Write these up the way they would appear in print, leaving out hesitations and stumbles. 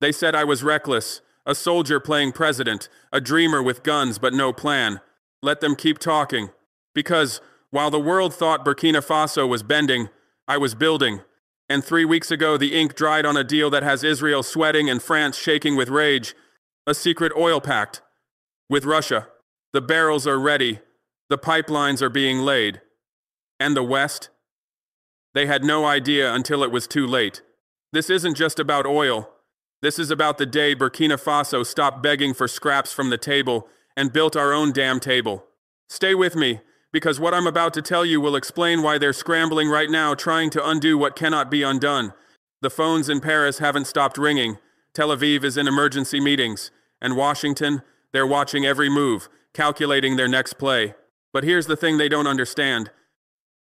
They said I was reckless, a soldier playing president, a dreamer with guns but no plan. Let them keep talking. Because, while the world thought Burkina Faso was bending, I was building. And 3 weeks ago the ink dried on a deal that has Israel sweating and France shaking with rage. A secret oil pact. With Russia. The barrels are ready. The pipelines are being laid. And the West? They had no idea until it was too late. This isn't just about oil. This is about the day Burkina Faso stopped begging for scraps from the table and built our own damn table. Stay with me, because what I'm about to tell you will explain why they're scrambling right now trying to undo what cannot be undone. The phones in Paris haven't stopped ringing. Tel Aviv is in emergency meetings. And Washington, they're watching every move, calculating their next play. But here's the thing they don't understand.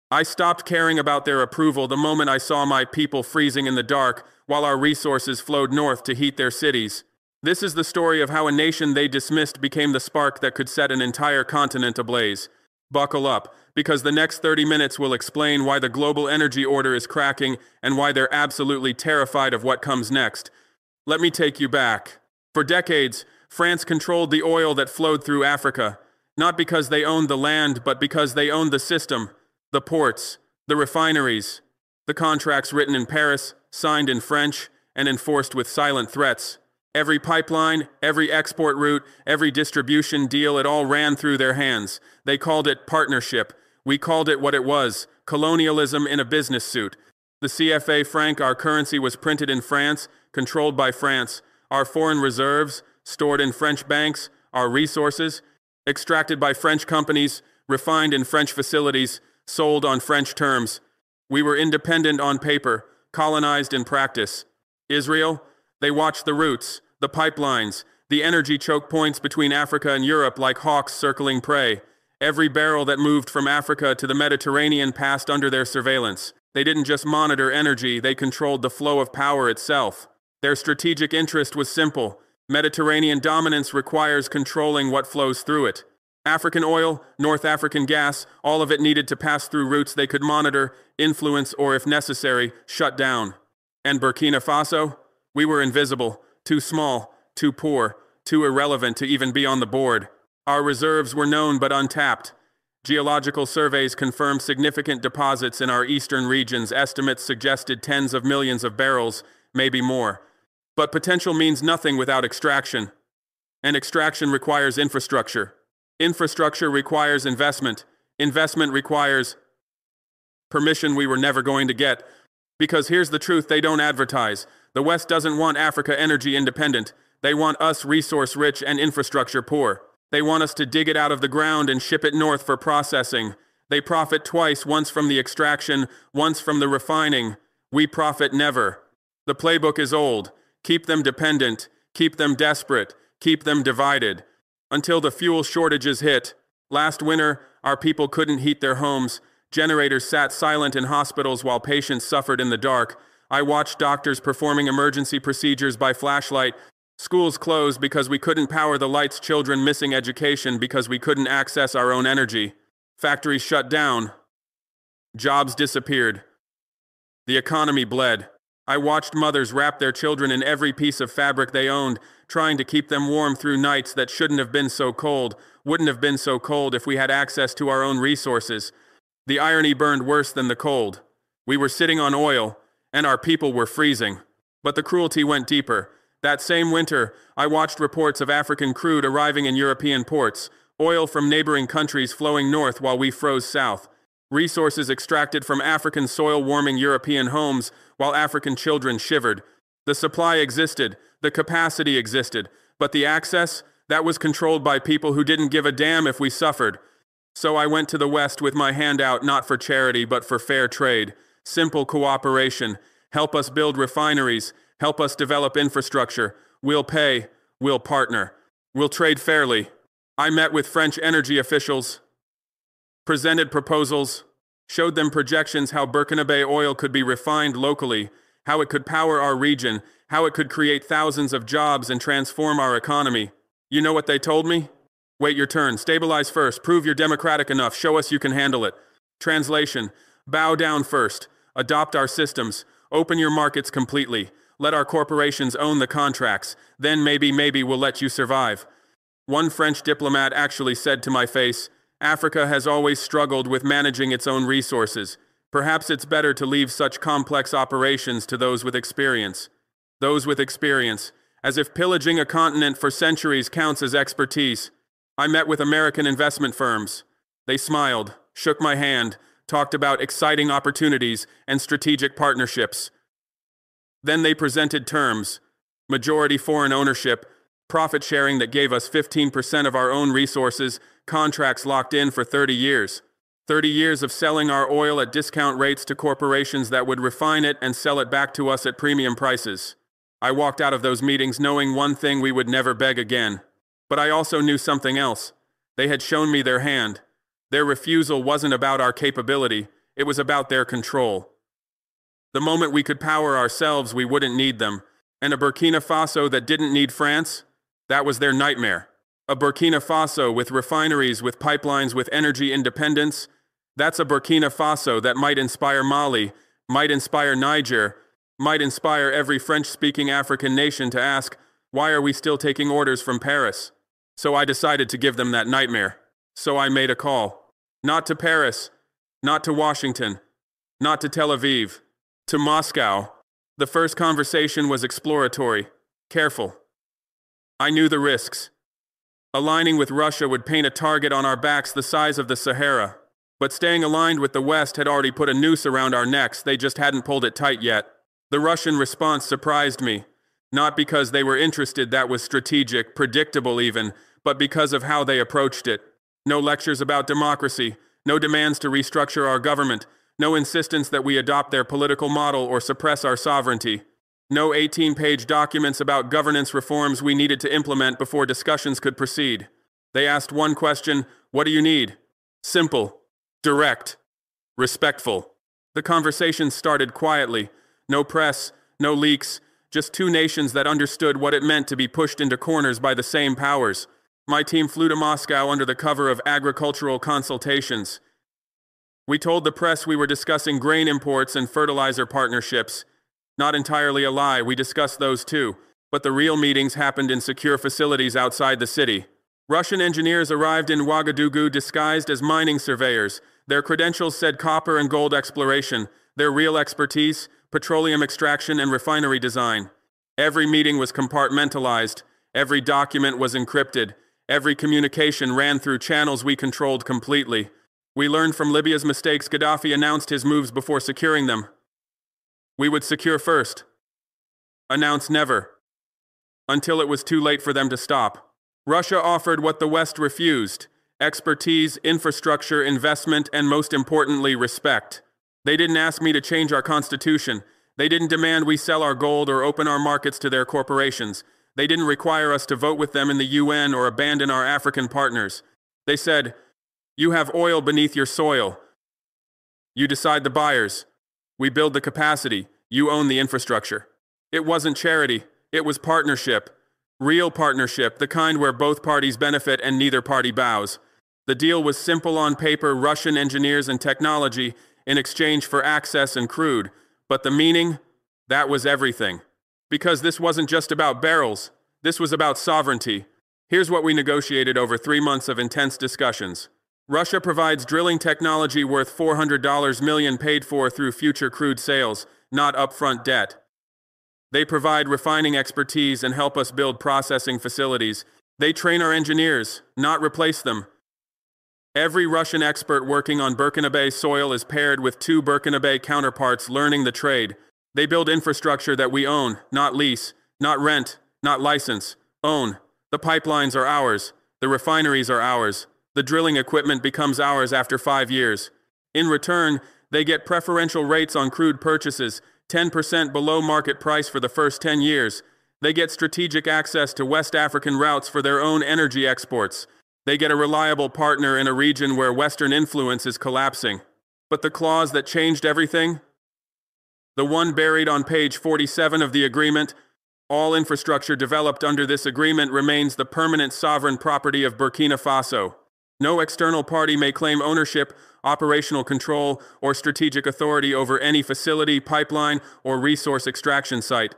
I stopped caring about their approval the moment I saw my people freezing in the dark while our resources flowed north to heat their cities. This is the story of how a nation they dismissed became the spark that could set an entire continent ablaze. Buckle up, because the next 30 minutes will explain why the global energy order is cracking and why they're absolutely terrified of what comes next. Let me take you back. For decades, France controlled the oil that flowed through Africa, not because they owned the land, but because they owned the system, the ports, the refineries, the contracts written in Paris, signed in French, and enforced with silent threats. Every pipeline, every export route, every distribution deal, it all ran through their hands. They called it partnership. We called it what it was, colonialism in a business suit. The CFA franc, our currency, was printed in France, controlled by France. Our foreign reserves, stored in French banks, our resources, extracted by French companies, refined in French facilities, sold on French terms. We were independent on paper, colonized in practice. Israel, they watched the routes, the pipelines, the energy choke points between Africa and Europe like hawks circling prey. Every barrel that moved from Africa to the Mediterranean passed under their surveillance. They didn't just monitor energy, they controlled the flow of power itself. Their strategic interest was simple. Mediterranean dominance requires controlling what flows through it. African oil, North African gas, all of it needed to pass through routes they could monitor, influence, or if necessary, shut down. And Burkina Faso? We were invisible, too small, too poor, too irrelevant to even be on the board. Our reserves were known but untapped. Geological surveys confirmed significant deposits in our eastern regions. Estimates suggested tens of millions of barrels, maybe more. But potential means nothing without extraction. And extraction requires infrastructure. Infrastructure requires investment. Investment requires permission we were never going to get. Because here's the truth they don't advertise. The West doesn't want Africa energy independent. They want us resource rich and infrastructure poor. They want us to dig it out of the ground and ship it north for processing. They profit twice, once from the extraction, once from the refining. We profit never. The playbook is old. Keep them dependent, keep them desperate, keep them divided. Until the fuel shortages hit. Last winter, our people couldn't heat their homes. Generators sat silent in hospitals while patients suffered in the dark. I watched doctors performing emergency procedures by flashlight. Schools closed because we couldn't power the lights, children missing education because we couldn't access our own energy. Factories shut down. Jobs disappeared. The economy bled. I watched mothers wrap their children in every piece of fabric they owned, trying to keep them warm through nights that shouldn't have been so cold, wouldn't have been so cold if we had access to our own resources. The irony burned worse than the cold. We were sitting on oil, and our people were freezing. But the cruelty went deeper. That same winter, I watched reports of African crude arriving in European ports, oil from neighboring countries flowing north while we froze south. Resources extracted from African soil warming European homes while African children shivered. The supply existed, the capacity existed, but the access, that was controlled by people who didn't give a damn if we suffered. So I went to the West with my hand out, not for charity but for fair trade. Simple cooperation. Help us build refineries. Help us develop infrastructure. We'll pay. We'll partner. We'll trade fairly. I met with French energy officials, presented proposals, showed them projections how Burkina oil could be refined locally, how it could power our region, how it could create thousands of jobs and transform our economy. You know what they told me? Wait your turn. Stabilize first. Prove you're democratic enough. Show us you can handle it. Translation. Bow down first. Adopt our systems. Open your markets completely. Let our corporations own the contracts. Then maybe we'll let you survive. One French diplomat actually said to my face, Africa has always struggled with managing its own resources. Perhaps it's better to leave such complex operations to those with experience. Those with experience, as if pillaging a continent for centuries counts as expertise. I met with American investment firms. They smiled, shook my hand, talked about exciting opportunities and strategic partnerships. Then they presented terms: majority foreign ownership, profit sharing that gave us 15% of our own resources, contracts locked in for 30 years. 30 years of selling our oil at discount rates to corporations that would refine it and sell it back to us at premium prices. I walked out of those meetings knowing one thing: we would never beg again. But I also knew something else. They had shown me their hand. Their refusal wasn't about our capability, it was about their control. The moment we could power ourselves, we wouldn't need them. And a Burkina Faso that didn't need France? That was their nightmare. A Burkina Faso with refineries, with pipelines, with energy independence? That's a Burkina Faso that might inspire Mali, might inspire Niger, might inspire every French-speaking African nation to ask, why are we still taking orders from Paris? So I decided to give them that nightmare. So I made a call. Not to Paris, not to Washington, not to Tel Aviv, to Moscow. The first conversation was exploratory, careful. I knew the risks. Aligning with Russia would paint a target on our backs the size of the Sahara. But staying aligned with the West had already put a noose around our necks, they just hadn't pulled it tight yet. The Russian response surprised me. Not because they were interested, that was strategic, predictable even, but because of how they approached it. No lectures about democracy, no demands to restructure our government, no insistence that we adopt their political model or suppress our sovereignty. No 18-page documents about governance reforms we needed to implement before discussions could proceed. They asked one question: what do you need? Simple, direct, respectful. The conversation started quietly. No press, no leaks, just two nations that understood what it meant to be pushed into corners by the same powers. My team flew to Moscow under the cover of agricultural consultations. We told the press we were discussing grain imports and fertilizer partnerships. Not entirely a lie, we discussed those too, but the real meetings happened in secure facilities outside the city. Russian engineers arrived in Ouagadougou disguised as mining surveyors. Their credentials said copper and gold exploration. Their real expertise: petroleum extraction and refinery design. Every meeting was compartmentalized. Every document was encrypted. Every communication ran through channels we controlled completely. We learned from Libya's mistakes. Gaddafi announced his moves before securing them. We would secure first. Announce never. Until it was too late for them to stop. Russia offered what the West refused: expertise, infrastructure, investment, and most importantly, respect. They didn't ask me to change our constitution. They didn't demand we sell our gold or open our markets to their corporations. They didn't require us to vote with them in the UN or abandon our African partners. They said, you have oil beneath your soil. You decide the buyers. We build the capacity. You own the infrastructure. It wasn't charity. It was partnership. Real partnership, the kind where both parties benefit and neither party bows. The deal was simple on paper: Russian engineers and technology in exchange for access and crude. But the meaning? That was everything. Because this wasn't just about barrels. This was about sovereignty. Here's what we negotiated over 3 months of intense discussions. Russia provides drilling technology worth $400 million paid for through future crude sales, not upfront debt. They provide refining expertise and help us build processing facilities. They train our engineers, not replace them. Every Russian expert working on Burkina soil is paired with 2 Burkina counterparts learning the trade. They build infrastructure that we own, not lease, not rent, not license. Own. The pipelines are ours. The refineries are ours. The drilling equipment becomes ours after 5 years. In return, they get preferential rates on crude purchases, 10% below market price for the first 10 years. They get strategic access to West African routes for their own energy exports. They get a reliable partner in a region where Western influence is collapsing. But the clause that changed everything? The one buried on page 47 of the agreement: all infrastructure developed under this agreement remains the permanent sovereign property of Burkina Faso. No external party may claim ownership, operational control, or strategic authority over any facility, pipeline, or resource extraction site.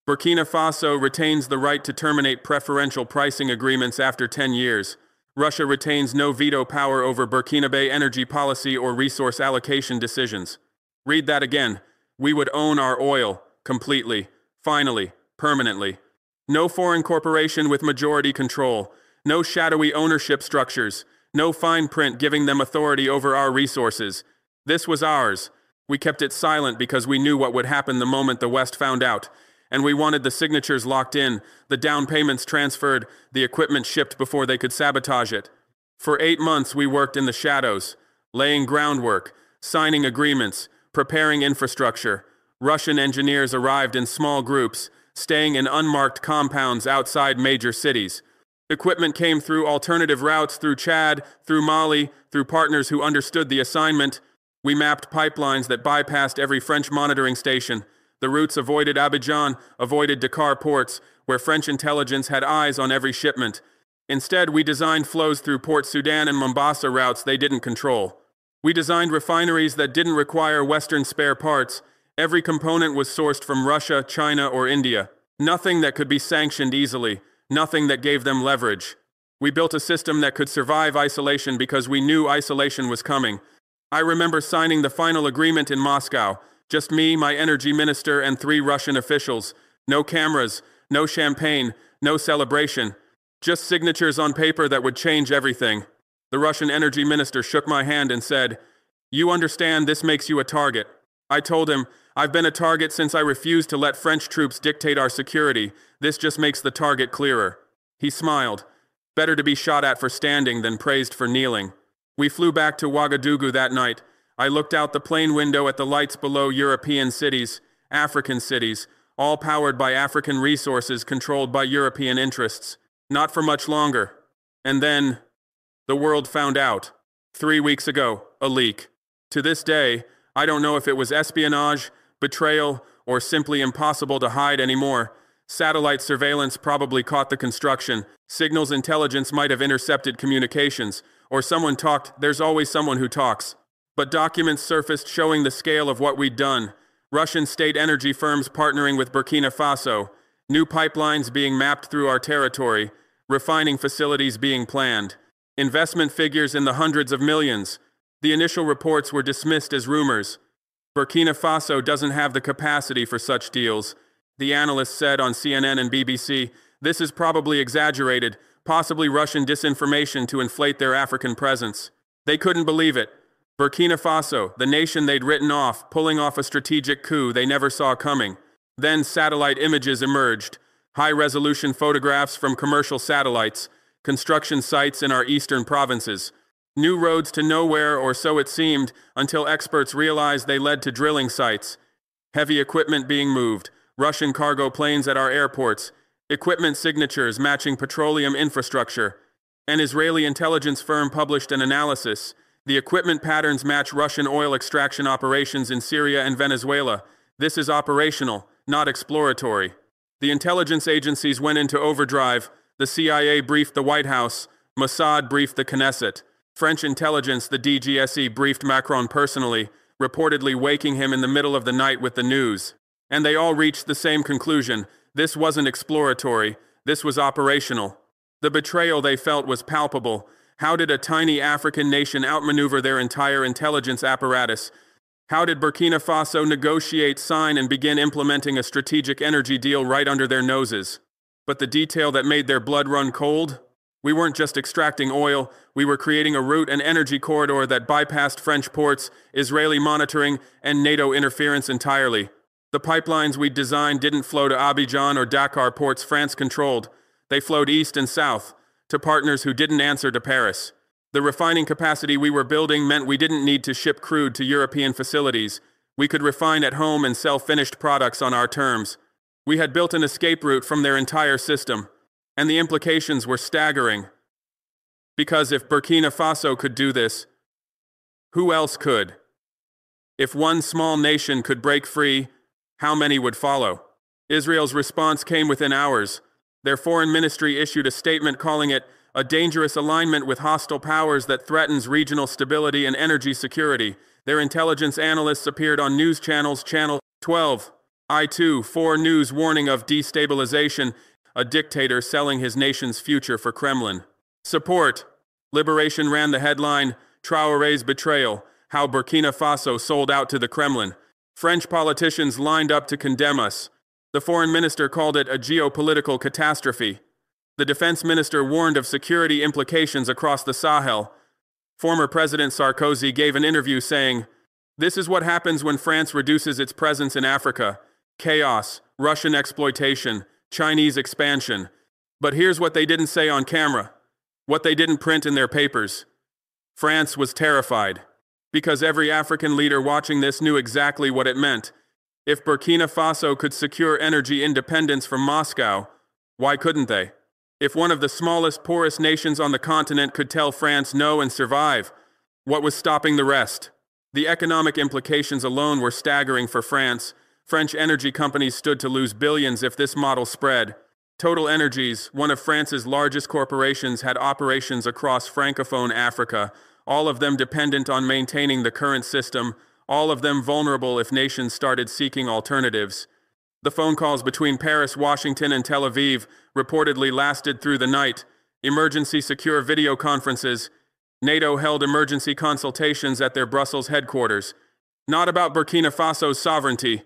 Burkina Faso retains the right to terminate preferential pricing agreements after 10 years. Russia retains no veto power over Burkinabe energy policy or resource allocation decisions. Read that again. We would own our oil, completely, finally, permanently. No foreign corporation with majority control. No shadowy ownership structures. No fine print giving them authority over our resources. This was ours. We kept it silent because we knew what would happen the moment the West found out. And we wanted the signatures locked in, the down payments transferred, the equipment shipped before they could sabotage it. For 8 months we worked in the shadows, laying groundwork, signing agreements, preparing infrastructure. Russian engineers arrived in small groups, staying in unmarked compounds outside major cities. Equipment came through alternative routes through Chad, through Mali, through partners who understood the assignment. We mapped pipelines that bypassed every French monitoring station. The routes avoided Abidjan, avoided Dakar ports, where French intelligence had eyes on every shipment. Instead, we designed flows through Port Sudan and Mombasa routes they didn't control. We designed refineries that didn't require Western spare parts. Every component was sourced from Russia, China, or India. Nothing that could be sanctioned easily. Nothing that gave them leverage. We built a system that could survive isolation because we knew isolation was coming. I remember signing the final agreement in Moscow. Just me, my energy minister, and 3 Russian officials. No cameras, no champagne, no celebration. Just signatures on paper that would change everything. The Russian energy minister shook my hand and said, "You understand this makes you a target." I told him, "I've been a target since I refused to let French troops dictate our security. This just makes the target clearer." He smiled. Better to be shot at for standing than praised for kneeling. We flew back to Ouagadougou that night. I looked out the plane window at the lights below European cities, African cities, all powered by African resources controlled by European interests. Not for much longer. And then, the world found out. 3 weeks ago, a leak. To this day, I don't know if it was espionage, betrayal, or simply impossible to hide anymore. Satellite surveillance probably caught the construction. Signals intelligence might have intercepted communications. Or someone talked. There's always someone who talks. But documents surfaced showing the scale of what we'd done. Russian state energy firms partnering with Burkina Faso, new pipelines being mapped through our territory, refining facilities being planned, investment figures in the hundreds of millions. The initial reports were dismissed as rumors. Burkina Faso doesn't have the capacity for such deals. The analysts said on CNN and BBC, this is probably exaggerated, possibly Russian disinformation to inflate their African presence. They couldn't believe it. Burkina Faso, the nation they'd written off, pulling off a strategic coup they never saw coming. Then satellite images emerged, high-resolution photographs from commercial satellites, construction sites in our eastern provinces. New roads to nowhere, or so it seemed, until experts realized they led to drilling sites. Heavy equipment being moved, Russian cargo planes at our airports, equipment signatures matching petroleum infrastructure. An Israeli intelligence firm published an analysis. The equipment patterns match Russian oil extraction operations in Syria and Venezuela. This is operational, not exploratory. The intelligence agencies went into overdrive. The CIA briefed the White House. Mossad briefed the Knesset. French intelligence, the DGSE, briefed Macron personally, reportedly waking him in the middle of the night with the news. And they all reached the same conclusion. This wasn't exploratory. This was operational. The betrayal they felt was palpable. How did a tiny African nation outmaneuver their entire intelligence apparatus? How did Burkina Faso negotiate, sign, and begin implementing a strategic energy deal right under their noses? But the detail that made their blood run cold? We weren't just extracting oil, we were creating a route and energy corridor that bypassed French ports, Israeli monitoring, and NATO interference entirely. The pipelines we'd designed didn't flow to Abidjan or Dakar ports France controlled. They flowed east and south, to partners who didn't answer to Paris. The refining capacity we were building meant we didn't need to ship crude to European facilities. We could refine at home and sell finished products on our terms. We had built an escape route from their entire system, and the implications were staggering. Because if Burkina Faso could do this, who else could? If one small nation could break free, how many would follow? Israel's response came within hours. Their foreign ministry issued a statement calling it a dangerous alignment with hostile powers that threatens regional stability and energy security. Their intelligence analysts appeared on news channels, Channel 12, I-24 News warning of destabilization, a dictator selling his nation's future for Kremlin. Support. Liberation ran the headline, Traoré's betrayal, how Burkina Faso sold out to the Kremlin. French politicians lined up to condemn us. The foreign minister called it a geopolitical catastrophe. The defense minister warned of security implications across the Sahel. Former President Sarkozy gave an interview saying, "This is what happens when France reduces its presence in Africa. Chaos, Russian exploitation, Chinese expansion. But here's what they didn't say on camera, what they didn't print in their papers. France was terrified, because every African leader watching this knew exactly what it meant. If Burkina Faso could secure energy independence from Moscow, why couldn't they? If one of the smallest, poorest nations on the continent could tell France no and survive, what was stopping the rest?" The economic implications alone were staggering for France. French energy companies stood to lose billions if this model spread. Total Energies, one of France's largest corporations, had operations across Francophone Africa, all of them dependent on maintaining the current system, all of them vulnerable if nations started seeking alternatives. The phone calls between Paris, Washington, and Tel Aviv reportedly lasted through the night. Emergency secure video conferences. NATO held emergency consultations at their Brussels headquarters. Not about Burkina Faso's sovereignty.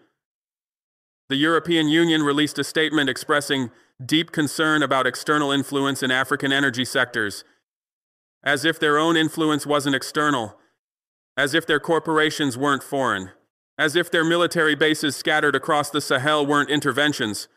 The European Union released a statement expressing deep concern about external influence in African energy sectors. As if their own influence wasn't external. As if their corporations weren't foreign. As if their military bases scattered across the Sahel weren't interventions.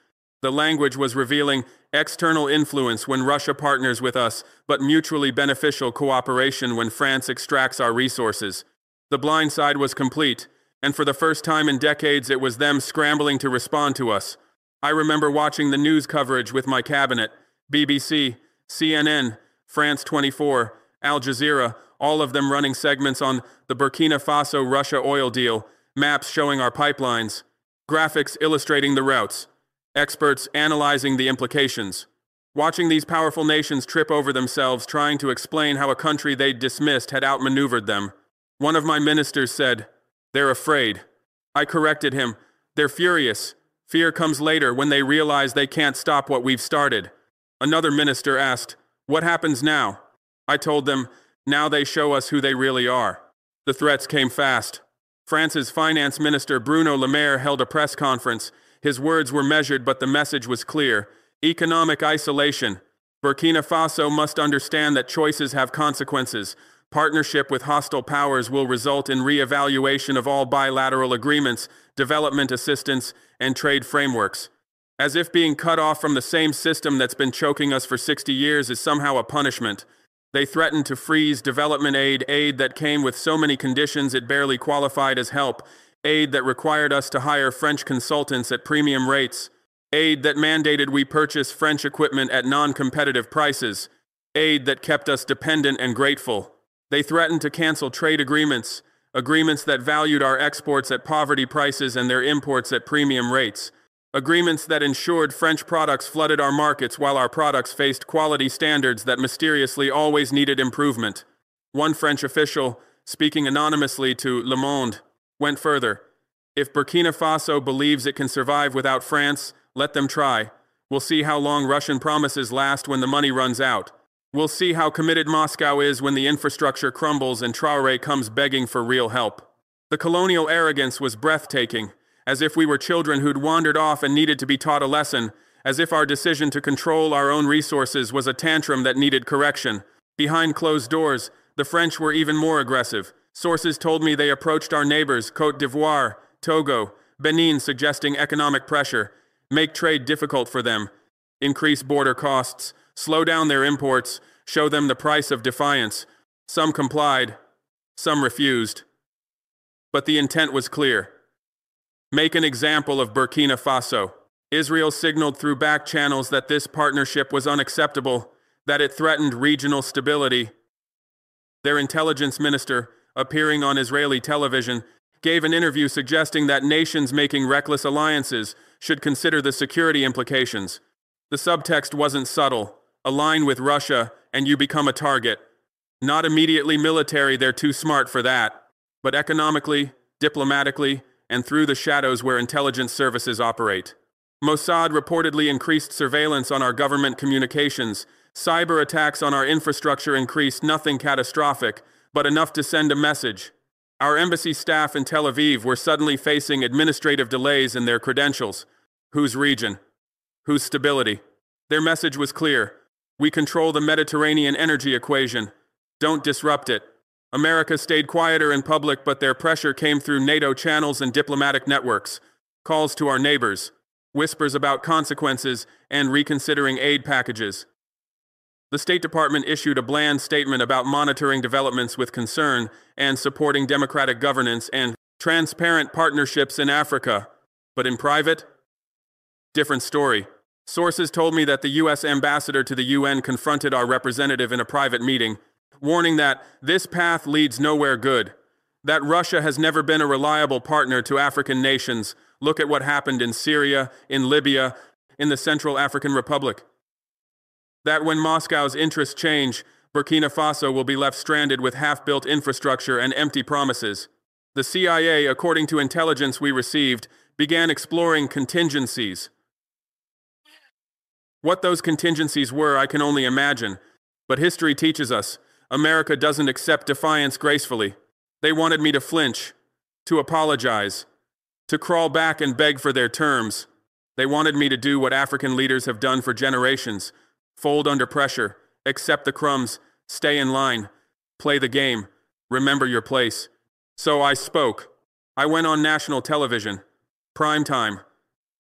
The language was revealing external influence when Russia partners with us, but mutually beneficial cooperation when France extracts our resources. The blind side was complete, and for the first time in decades it was them scrambling to respond to us. I remember watching the news coverage with my cabinet, BBC, CNN, France 24, Al Jazeera, all of them running segments on the Burkina Faso-Russia oil deal, maps showing our pipelines, graphics illustrating the routes, experts analyzing the implications. Watching these powerful nations trip over themselves trying to explain how a country they'd dismissed had outmaneuvered them. One of my ministers said, "They're afraid." I corrected him, "They're furious. Fear comes later when they realize they can't stop what we've started." Another minister asked, "What happens now?" I told them, "Now they show us who they really are." The threats came fast. France's finance minister Bruno Le Maire held a press conference. His words were measured, but the message was clear. Economic isolation. Burkina Faso must understand that choices have consequences. Partnership with hostile powers will result in re-evaluation of all bilateral agreements, development assistance, and trade frameworks. As if being cut off from the same system that's been choking us for 60 years is somehow a punishment. They threatened to freeze development aid that came with so many conditions it barely qualified as help, aid that required us to hire French consultants at premium rates, aid that mandated we purchase French equipment at non-competitive prices, aid that kept us dependent and grateful. They threatened to cancel trade agreements, agreements that valued our exports at poverty prices and their imports at premium rates, agreements that ensured French products flooded our markets while our products faced quality standards that mysteriously always needed improvement. One French official, speaking anonymously to Le Monde, went further. "If Burkina Faso believes it can survive without France, let them try. We'll see how long Russian promises last when the money runs out. We'll see how committed Moscow is when the infrastructure crumbles and Traoré comes begging for real help." The colonial arrogance was breathtaking, as if we were children who'd wandered off and needed to be taught a lesson, as if our decision to control our own resources was a tantrum that needed correction. Behind closed doors, the French were even more aggressive. Sources told me they approached our neighbors, Côte d'Ivoire, Togo, Benin, suggesting economic pressure, make trade difficult for them, increase border costs, slow down their imports, show them the price of defiance. Some complied, some refused. But the intent was clear. Make an example of Burkina Faso. Israel signaled through back channels that this partnership was unacceptable, that it threatened regional stability. Their intelligence minister, appearing on Israeli television, gave an interview suggesting that nations making reckless alliances should consider the security implications. The subtext wasn't subtle. Align with Russia, and you become a target. Not immediately military, they're too smart for that. But economically, diplomatically, and through the shadows where intelligence services operate. Mossad reportedly increased surveillance on our government communications. Cyber attacks on our infrastructure increased, nothing catastrophic, but enough to send a message. Our embassy staff in Tel Aviv were suddenly facing administrative delays in their credentials. Whose region? Whose stability? Their message was clear. We control the Mediterranean energy equation. Don't disrupt it. America stayed quieter in public, but their pressure came through NATO channels and diplomatic networks. Calls to our neighbors. Whispers about consequences and reconsidering aid packages. The State Department issued a bland statement about monitoring developments with concern and supporting democratic governance and transparent partnerships in Africa. But in private? Different story. Sources told me that the U.S. ambassador to the UN confronted our representative in a private meeting, warning that this path leads nowhere good, that Russia has never been a reliable partner to African nations. Look at what happened in Syria, in Libya, in the Central African Republic. That when Moscow's interests change, Burkina Faso will be left stranded with half-built infrastructure and empty promises. The CIA, according to intelligence we received, began exploring contingencies. What those contingencies were, I can only imagine. But history teaches us, America doesn't accept defiance gracefully. They wanted me to flinch, to apologize, to crawl back and beg for their terms. They wanted me to do what African leaders have done for generations. Fold under pressure, accept the crumbs, stay in line, play the game, remember your place. So I spoke. I went on national television. Prime time.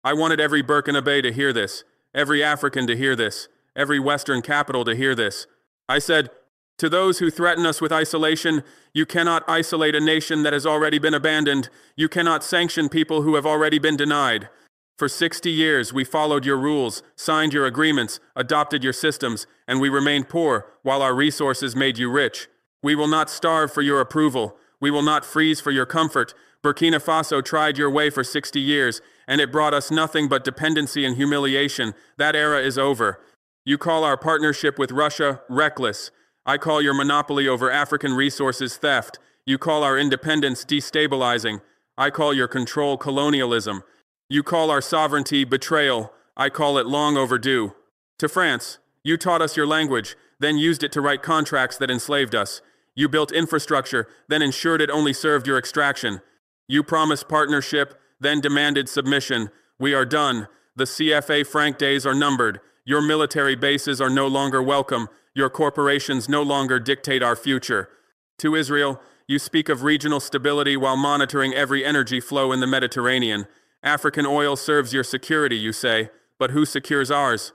I wanted every Burkina to hear this, every African to hear this, every Western capital to hear this. I said, to those who threaten us with isolation, you cannot isolate a nation that has already been abandoned. You cannot sanction people who have already been denied. For 60 years, we followed your rules, signed your agreements, adopted your systems, and we remained poor while our resources made you rich. We will not starve for your approval. We will not freeze for your comfort. Burkina Faso tried your way for 60 years, and it brought us nothing but dependency and humiliation. That era is over. You call our partnership with Russia reckless. I call your monopoly over African resources theft. You call our independence destabilizing. I call your control colonialism. You call our sovereignty betrayal. I call it long overdue. To France, you taught us your language, then used it to write contracts that enslaved us. You built infrastructure, then ensured it only served your extraction. You promised partnership, then demanded submission. We are done. The CFA franc days are numbered. Your military bases are no longer welcome. Your corporations no longer dictate our future. To Israel, you speak of regional stability while monitoring every energy flow in the Mediterranean. African oil serves your security, you say, but who secures ours?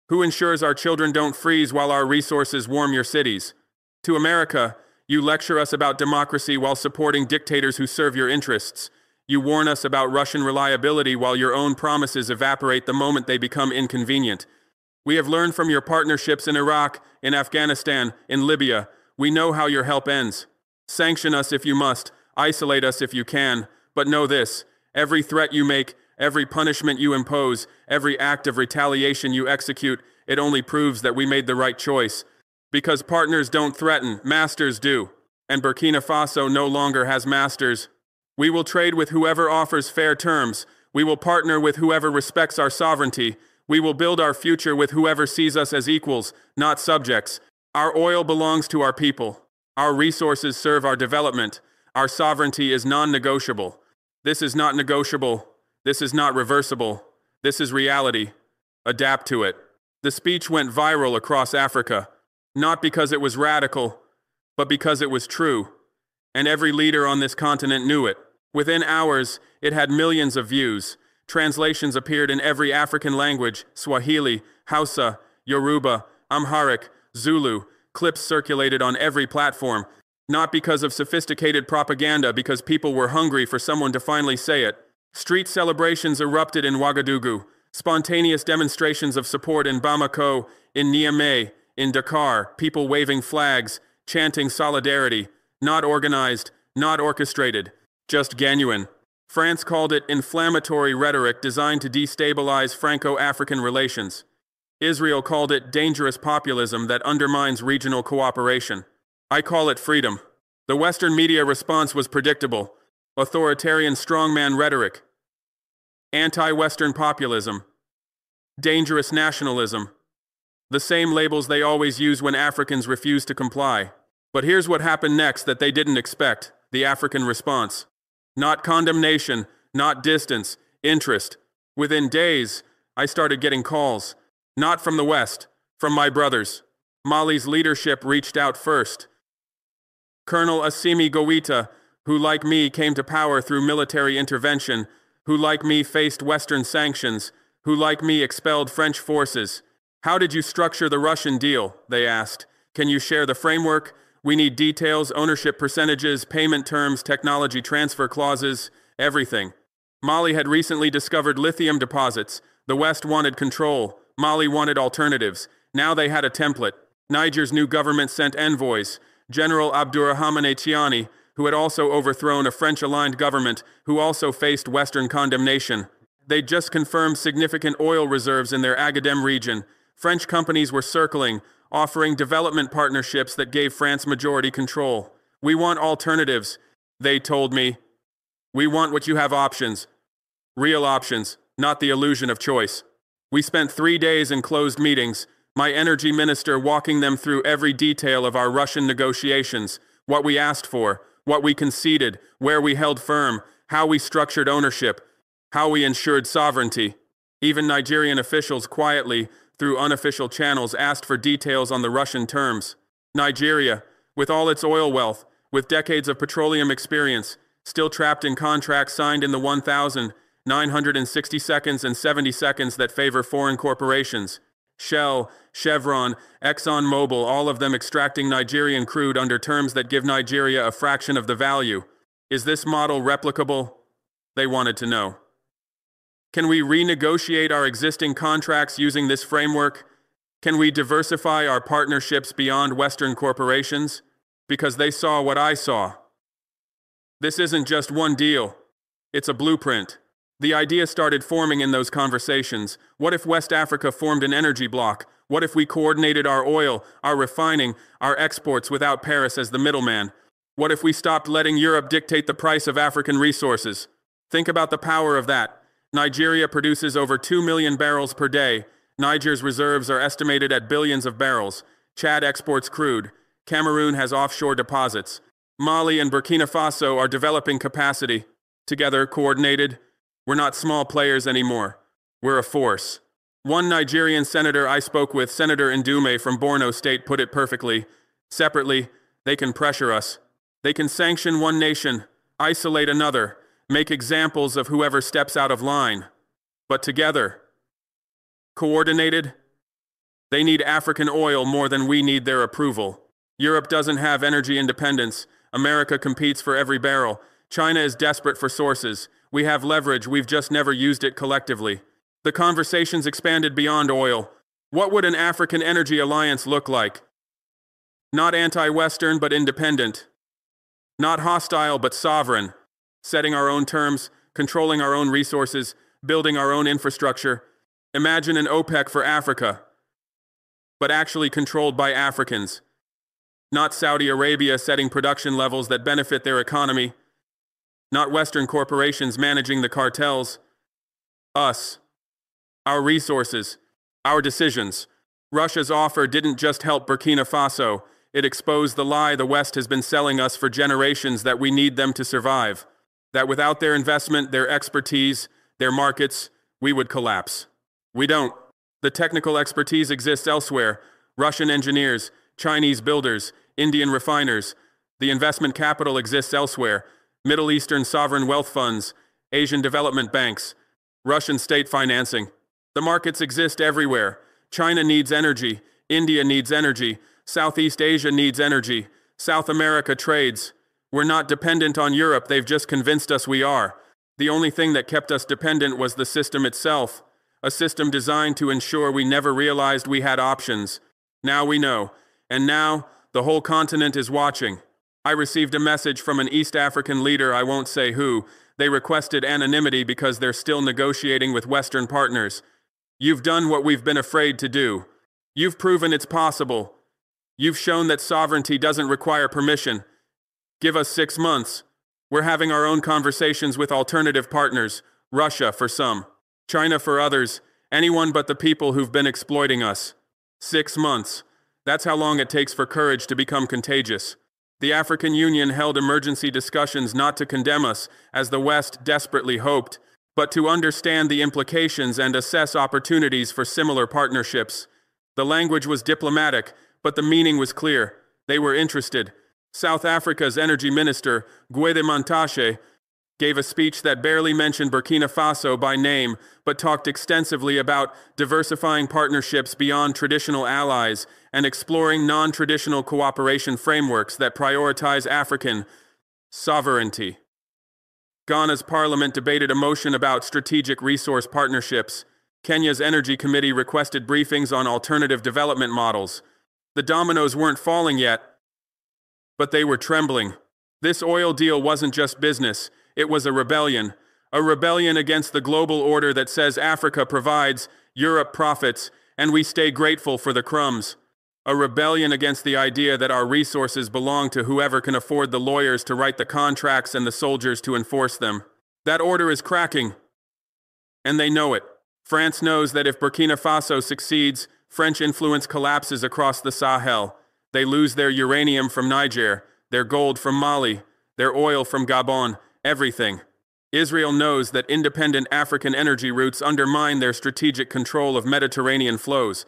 Who ensures our children don't freeze while our resources warm your cities? To America, you lecture us about democracy while supporting dictators who serve your interests. You warn us about Russian reliability while your own promises evaporate the moment they become inconvenient. We have learned from your partnerships in Iraq, in Afghanistan, in Libya. We know how your help ends. Sanction us if you must, isolate us if you can, but know this. Every threat you make, every punishment you impose, every act of retaliation you execute, it only proves that we made the right choice. Because partners don't threaten, masters do. And Burkina Faso no longer has masters. We will trade with whoever offers fair terms. We will partner with whoever respects our sovereignty. We will build our future with whoever sees us as equals, not subjects. Our oil belongs to our people. Our resources serve our development. Our sovereignty is non-negotiable. This is not negotiable. This is not reversible. This is reality. Adapt to it. The speech went viral across Africa, not because it was radical, but because it was true. And every leader on this continent knew it. Within hours, it had millions of views. Translations appeared in every African language: Swahili, Hausa, Yoruba, Amharic, Zulu. Clips circulated on every platform. Not because of sophisticated propaganda, because people were hungry for someone to finally say it. Street celebrations erupted in Ouagadougou. Spontaneous demonstrations of support in Bamako, in Niamey, in Dakar. People waving flags, chanting solidarity. Not organized, not orchestrated, just genuine. France called it inflammatory rhetoric designed to destabilize Franco-African relations. Israel called it dangerous populism that undermines regional cooperation. I call it freedom. The Western media response was predictable. authoritarian strongman rhetoric, anti-Western populism, dangerous nationalism. The same labels they always use when Africans refuse to comply. But here's what happened next that they didn't expect: the African response. Not condemnation, not distance, interest. Within days, I started getting calls. Not from the West, from my brothers. Mali's leadership reached out first. Colonel Assimi Goïta, who like me came to power through military intervention, who like me faced Western sanctions, who like me expelled French forces. How did you structure the Russian deal? They asked. Can you share the framework? We need details, ownership percentages, payment terms, technology transfer clauses, everything. Mali had recently discovered lithium deposits. The West wanted control. Mali wanted alternatives. Now they had a template. Niger's new government sent envoys. General Abdourahmane Tiani, who had also overthrown a French-aligned government, who also faced Western condemnation. They'd just confirmed significant oil reserves in their Agadem region. French companies were circling, offering development partnerships that gave France majority control. We want alternatives, they told me. We want what you have: options. Real options, not the illusion of choice. We spent 3 days in closed meetings, my energy minister walking them through every detail of our Russian negotiations, what we asked for, what we conceded, where we held firm, how we structured ownership, how we ensured sovereignty. Even Nigerian officials quietly, through unofficial channels, asked for details on the Russian terms. Nigeria, with all its oil wealth, with decades of petroleum experience, still trapped in contracts signed in the 1,960 seconds and 70 seconds that favor foreign corporations. Shell, Chevron, ExxonMobil, all of them extracting Nigerian crude under terms that give Nigeria a fraction of the value. Is this model replicable? They wanted to know. Can we renegotiate our existing contracts using this framework? Can we diversify our partnerships beyond Western corporations? Because they saw what I saw. This isn't just one deal. It's a blueprint. The idea started forming in those conversations. What if West Africa formed an energy bloc? What if we coordinated our oil, our refining, our exports without Paris as the middleman? What if we stopped letting Europe dictate the price of African resources? Think about the power of that. Nigeria produces over 2 million barrels per day. Niger's reserves are estimated at billions of barrels. Chad exports crude. Cameroon has offshore deposits. Mali and Burkina Faso are developing capacity. Together, coordinated, we're not small players anymore. We're a force. One Nigerian senator I spoke with, Senator Ndume from Borno State, put it perfectly. Separately, they can pressure us. They can sanction one nation, isolate another, make examples of whoever steps out of line. But together, coordinated, they need African oil more than we need their approval. Europe doesn't have energy independence. America competes for every barrel. China is desperate for sources. We have leverage, we've just never used it collectively. The conversations expanded beyond oil. What would an African energy alliance look like? Not anti-Western, but independent. Not hostile, but sovereign. Setting our own terms, controlling our own resources, building our own infrastructure. Imagine an OPEC for Africa, but actually controlled by Africans. Not Saudi Arabia setting production levels that benefit their economy. Not Western corporations managing the cartels. Us. Our resources. Our decisions. Russia's offer didn't just help Burkina Faso. It exposed the lie the West has been selling us for generations, that we need them to survive. That without their investment, their expertise, their markets, we would collapse. We don't. The technical expertise exists elsewhere. Russian engineers, Chinese builders, Indian refiners. The investment capital exists elsewhere. Middle Eastern sovereign wealth funds, Asian development banks, Russian state financing. The markets exist everywhere. China needs energy. India needs energy. Southeast Asia needs energy. South America trades. We're not dependent on Europe. They've just convinced us we are. The only thing that kept us dependent was the system itself. A system designed to ensure we never realized we had options. Now we know. And now, the whole continent is watching. I received a message from an East African leader, I won't say who. They requested anonymity because they're still negotiating with Western partners. You've done what we've been afraid to do. You've proven it's possible. You've shown that sovereignty doesn't require permission. Give us 6 months. We're having our own conversations with alternative partners, Russia for some, China for others, anyone but the people who've been exploiting us. 6 months. That's how long it takes for courage to become contagious. The African Union held emergency discussions not to condemn us, as the West desperately hoped, but to understand the implications and assess opportunities for similar partnerships. The language was diplomatic, but the meaning was clear. They were interested. South Africa's energy minister, Gwede Mantashe, gave a speech that barely mentioned Burkina Faso by name, but talked extensively about diversifying partnerships beyond traditional allies and exploring non-traditional cooperation frameworks that prioritize African sovereignty. Ghana's parliament debated a motion about strategic resource partnerships. Kenya's Energy Committee requested briefings on alternative development models. The dominoes weren't falling yet, but they were trembling. This oil deal wasn't just business. It was a rebellion against the global order that says Africa provides, Europe profits, and we stay grateful for the crumbs. A rebellion against the idea that our resources belong to whoever can afford the lawyers to write the contracts and the soldiers to enforce them. That order is cracking, and they know it. France knows that if Burkina Faso succeeds, French influence collapses across the Sahel. They lose their uranium from Niger, their gold from Mali, their oil from Gabon, everything. Israel knows that independent African energy routes undermine their strategic control of Mediterranean flows.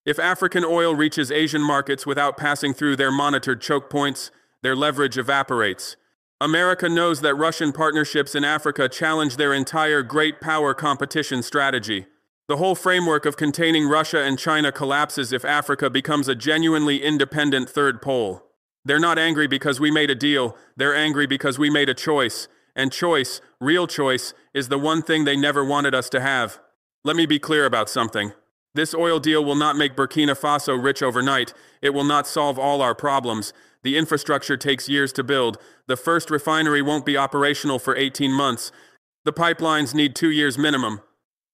If African oil reaches Asian markets without passing through their monitored choke points, their leverage evaporates. America knows that Russian partnerships in Africa challenge their entire great power competition strategy. The whole framework of containing Russia and China collapses if Africa becomes a genuinely independent third pole. They're not angry because we made a deal, they're angry because we made a choice. And choice, real choice, is the one thing they never wanted us to have. Let me be clear about something. This oil deal will not make Burkina Faso rich overnight. It will not solve all our problems. The infrastructure takes years to build. The first refinery won't be operational for 18 months. The pipelines need 2 years minimum.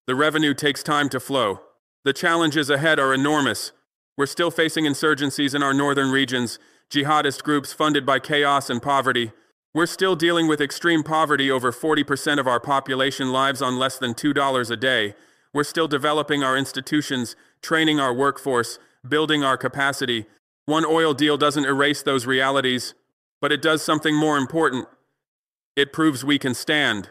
The revenue takes time to flow. The challenges ahead are enormous. We're still facing insurgencies in our northern regions, jihadist groups funded by chaos and poverty. We're still dealing with extreme poverty. Over 40% of our population lives on less than $2 a day. We're still developing our institutions, training our workforce, building our capacity. One oil deal doesn't erase those realities, but it does something more important. It proves we can stand.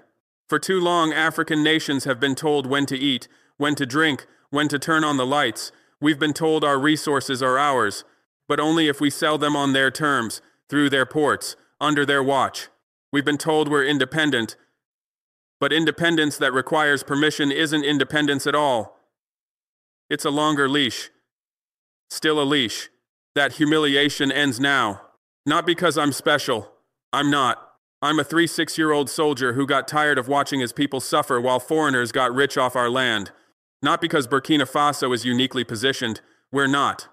For too long, African nations have been told when to eat, when to drink, when to turn on the lights. We've been told our resources are ours, but only if we sell them on their terms, through their ports, under their watch. We've been told we're independent, but independence that requires permission isn't independence at all. It's a longer leash. Still a leash. That humiliation ends now. Not because I'm special. I'm not. I'm a 6-year-old soldier who got tired of watching his people suffer while foreigners got rich off our land. Not because Burkina Faso is uniquely positioned. We're not.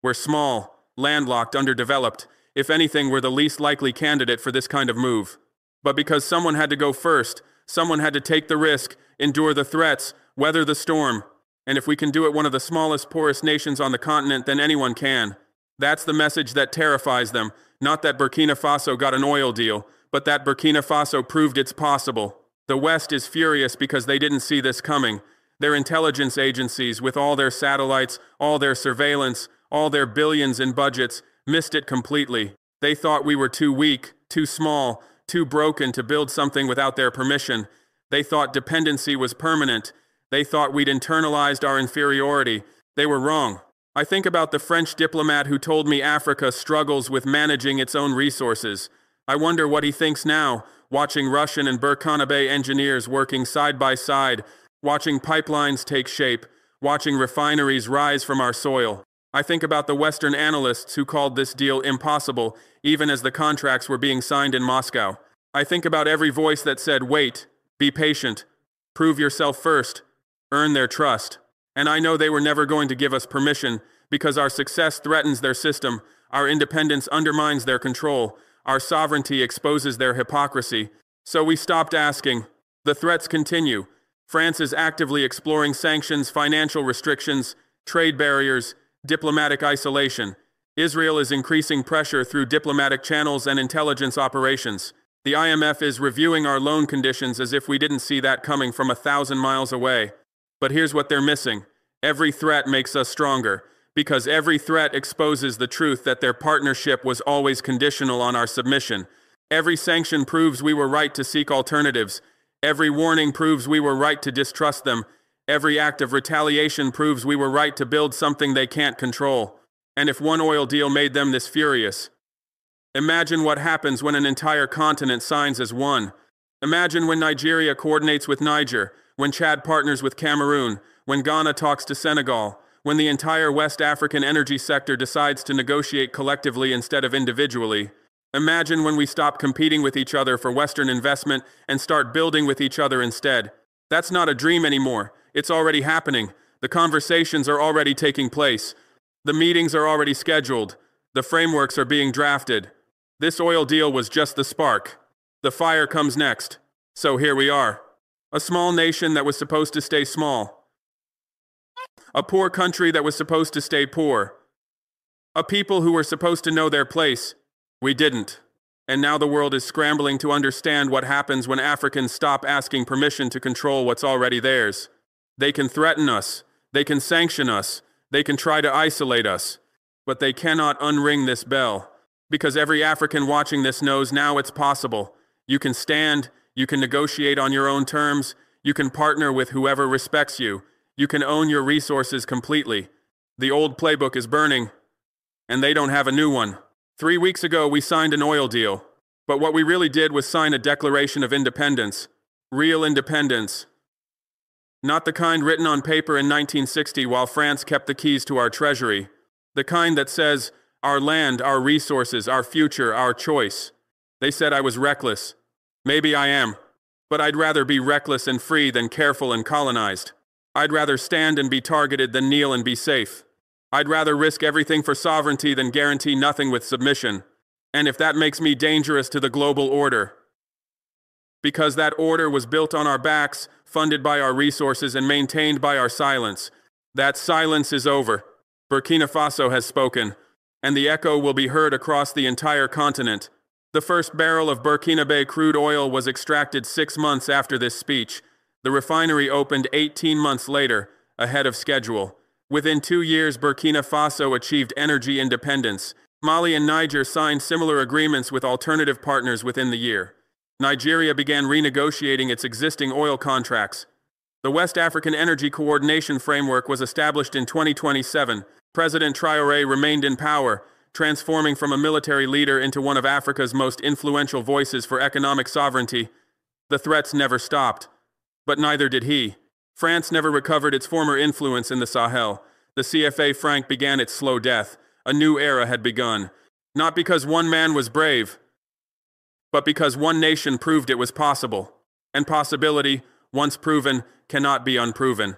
We're small, landlocked, underdeveloped. If anything, we're the least likely candidate for this kind of move. But because someone had to go first, someone had to take the risk, endure the threats, weather the storm. And if we can do it, one of the smallest, poorest nations on the continent, then anyone can. That's the message that terrifies them. Not that Burkina Faso got an oil deal, but that Burkina Faso proved it's possible. The West is furious because they didn't see this coming. Their intelligence agencies, with all their satellites, all their surveillance, all their billions in budgets, missed it completely. They thought we were too weak, too small, too broken to build something without their permission. They thought dependency was permanent. They thought we'd internalized our inferiority. They were wrong. I think about the French diplomat who told me Africa struggles with managing its own resources. I wonder what he thinks now, watching Russian and Burkina Faso engineers working side by side, watching pipelines take shape, watching refineries rise from our soil. I think about the Western analysts who called this deal impossible, even as the contracts were being signed in Moscow. I think about every voice that said, wait, be patient, prove yourself first, earn their trust. And I know they were never going to give us permission, because our success threatens their system, our independence undermines their control, our sovereignty exposes their hypocrisy. So we stopped asking. The threats continue. France is actively exploring sanctions, financial restrictions, trade barriers, diplomatic isolation. Israel is increasing pressure through diplomatic channels and intelligence operations. The IMF is reviewing our loan conditions as if we didn't see that coming from 1,000 miles away. But here's what they're missing. Every threat makes us stronger, because every threat exposes the truth that their partnership was always conditional on our submission. Every sanction proves we were right to seek alternatives. Every warning proves we were right to distrust them. Every act of retaliation proves we were right to build something they can't control. And if one oil deal made them this furious, imagine what happens when an entire continent signs as one. Imagine when Nigeria coordinates with Niger, when Chad partners with Cameroon, when Ghana talks to Senegal, when the entire West African energy sector decides to negotiate collectively instead of individually. Imagine when we stop competing with each other for Western investment and start building with each other instead. That's not a dream anymore. It's already happening. The conversations are already taking place. The meetings are already scheduled. The frameworks are being drafted. This oil deal was just the spark. The fire comes next. So here we are. A small nation that was supposed to stay small. A poor country that was supposed to stay poor. A people who were supposed to know their place. We didn't. And now the world is scrambling to understand what happens when Africans stop asking permission to control what's already theirs. They can threaten us. They can sanction us. They can try to isolate us. But they cannot unring this bell. Because every African watching this knows now it's possible. You can stand. You can negotiate on your own terms. You can partner with whoever respects you. You can own your resources completely. The old playbook is burning. And they don't have a new one. 3 weeks ago, we signed an oil deal. But what we really did was sign a declaration of independence. Real independence. Not the kind written on paper in 1960 while France kept the keys to our treasury. The kind that says, our land, our resources, our future, our choice. They said I was reckless. Maybe I am. But I'd rather be reckless and free than careful and colonized. I'd rather stand and be targeted than kneel and be safe. I'd rather risk everything for sovereignty than guarantee nothing with submission. And if that makes me dangerous to the global order. Because that order was built on our backs, funded by our resources, and maintained by our silence. That silence is over. Burkina Faso has spoken, and the echo will be heard across the entire continent. The first barrel of Burkina Faso crude oil was extracted 6 months after this speech. The refinery opened 18 months later, ahead of schedule. Within 2 years, Burkina Faso achieved energy independence. Mali and Niger signed similar agreements with alternative partners within the year. Nigeria began renegotiating its existing oil contracts. The West African Energy Coordination Framework was established in 2027. President Traoré remained in power, transforming from a military leader into one of Africa's most influential voices for economic sovereignty. The threats never stopped, but neither did he. France never recovered its former influence in the Sahel. The CFA franc began its slow death. A new era had begun. Not because one man was brave, but because one nation proved it was possible. And possibility, once proven, cannot be unproven.